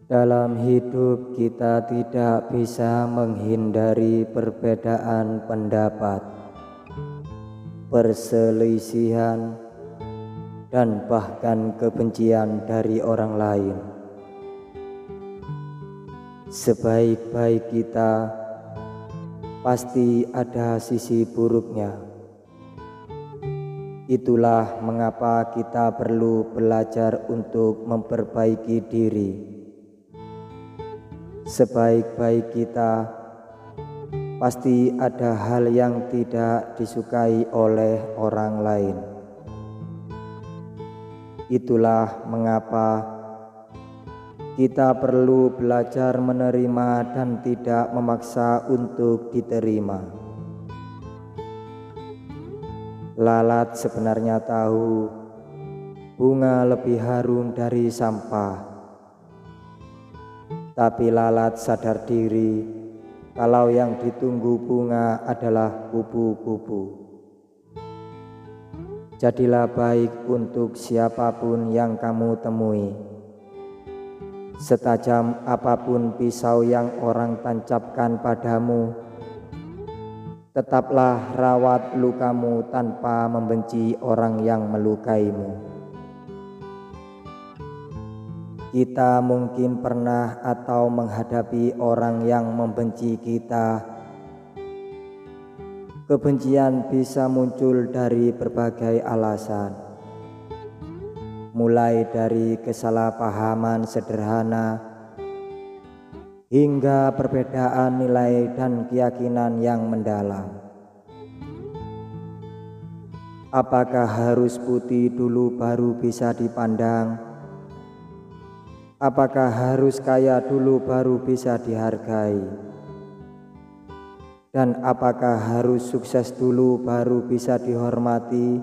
Dalam hidup kita tidak bisa menghindari perbedaan pendapat, perselisihan, dan bahkan kebencian dari orang lain. Sebaik-baik kita, pasti ada sisi buruknya. Itulah mengapa kita perlu belajar untuk memperbaiki diri. Sebaik-baik kita, pasti ada hal yang tidak disukai oleh orang lain. Itulah mengapa kita perlu belajar menerima dan tidak memaksa untuk diterima. Lalat sebenarnya tahu bunga lebih harum dari sampah. Tapi lalat sadar diri kalau yang ditunggu bunga adalah kupu-kupu. Jadilah baik untuk siapapun yang kamu temui. Setajam apapun pisau yang orang tancapkan padamu, tetaplah rawat lukamu tanpa membenci orang yang melukaimu. Kita mungkin pernah atau menghadapi orang yang membenci kita. Kebencian bisa muncul dari berbagai alasan, mulai dari kesalahpahaman sederhana hingga perbedaan nilai dan keyakinan yang mendalam. Apakah harus putih dulu baru bisa dipandang? Apakah harus kaya dulu baru bisa dihargai? Dan apakah harus sukses dulu baru bisa dihormati?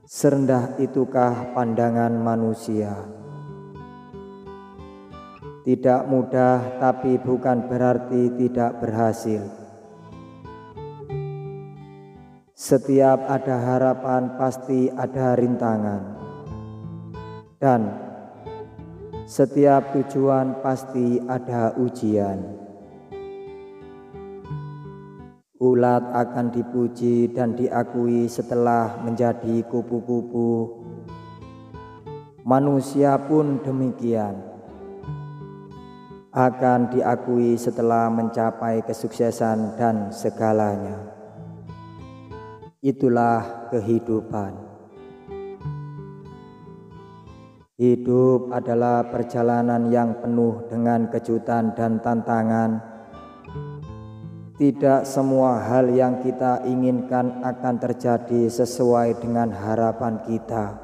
Serendah itukah pandangan manusia? Tidak mudah, tapi bukan berarti tidak berhasil. Setiap ada harapan pasti ada rintangan. Dan setiap tujuan pasti ada ujian. Ulat akan dipuji dan diakui setelah menjadi kupu-kupu. Manusia pun demikian, akan diakui setelah mencapai kesuksesan dan segalanya. Itulah kehidupan. Hidup adalah perjalanan yang penuh dengan kejutan dan tantangan. Tidak semua hal yang kita inginkan akan terjadi sesuai dengan harapan kita.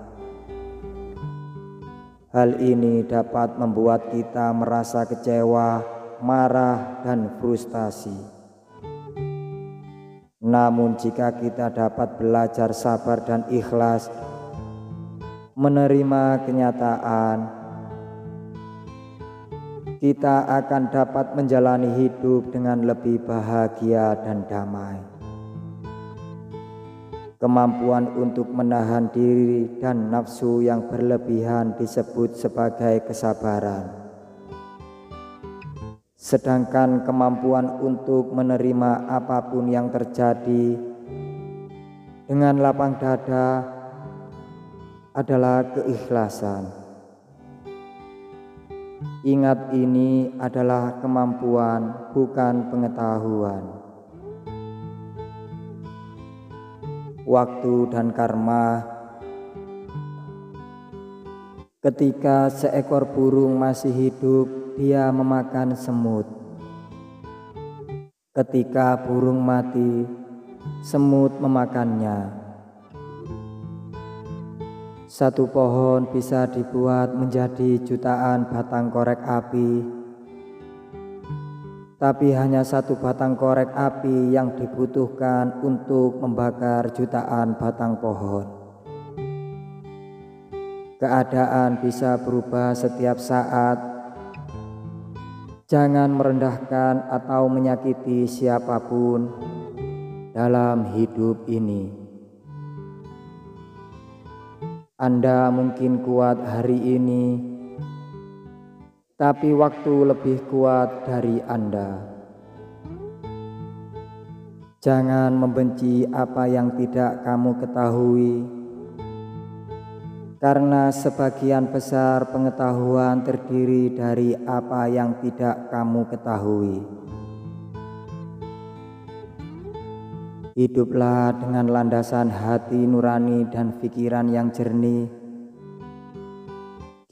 Hal ini dapat membuat kita merasa kecewa, marah, dan frustasi. Namun jika kita dapat belajar sabar dan ikhlas, menerima kenyataan, kita akan dapat menjalani hidup dengan lebih bahagia dan damai. Kemampuan untuk menahan diri dan nafsu yang berlebihan disebut sebagai kesabaran. Sedangkan kemampuan untuk menerima apapun yang terjadi dengan lapang dada adalah keikhlasan. Ingat, ini adalah kemampuan, bukan pengetahuan. Waktu dan karma. Ketika seekor burung masih hidup, dia memakan semut. Ketika burung mati, semut memakannya. Satu pohon bisa dibuat menjadi jutaan batang korek api, tapi hanya satu batang korek api yang dibutuhkan untuk membakar jutaan batang pohon. Keadaan bisa berubah setiap saat. Jangan merendahkan atau menyakiti siapapun dalam hidup ini. Anda mungkin kuat hari ini, tapi waktu lebih kuat dari Anda. Jangan membenci apa yang tidak kamu ketahui, karena sebagian besar pengetahuan terdiri dari apa yang tidak kamu ketahui. Hiduplah dengan landasan hati nurani dan pikiran yang jernih.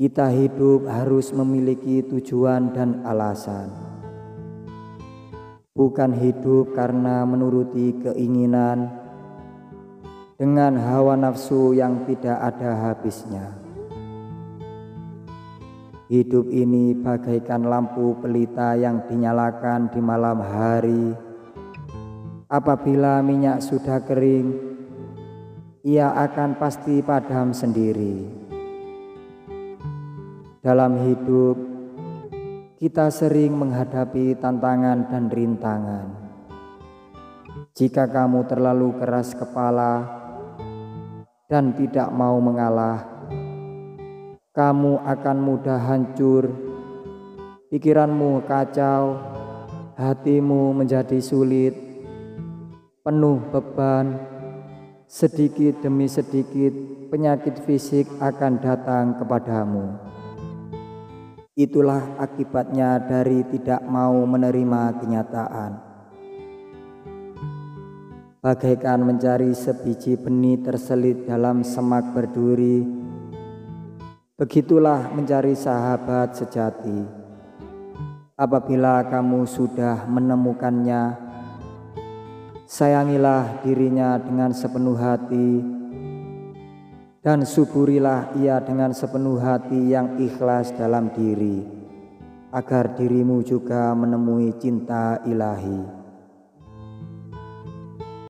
Kita hidup harus memiliki tujuan dan alasan, bukan hidup karena menuruti keinginan dengan hawa nafsu yang tidak ada habisnya. Hidup ini bagaikan lampu pelita yang dinyalakan di malam hari. Apabila minyak sudah kering, ia akan pasti padam sendiri. Dalam hidup, kita sering menghadapi tantangan dan rintangan. Jika kamu terlalu keras kepala dan tidak mau mengalah, kamu akan mudah hancur, pikiranmu kacau, hatimu menjadi sulit, penuh beban. Sedikit demi sedikit penyakit fisik akan datang kepadamu. Itulah akibatnya dari tidak mau menerima kenyataan. Bagaikan mencari sebiji benih terselit dalam semak berduri, begitulah mencari sahabat sejati. Apabila kamu sudah menemukannya, sayangilah dirinya dengan sepenuh hati dan syukurilah ia dengan sepenuh hati yang ikhlas dalam diri, agar dirimu juga menemui cinta ilahi.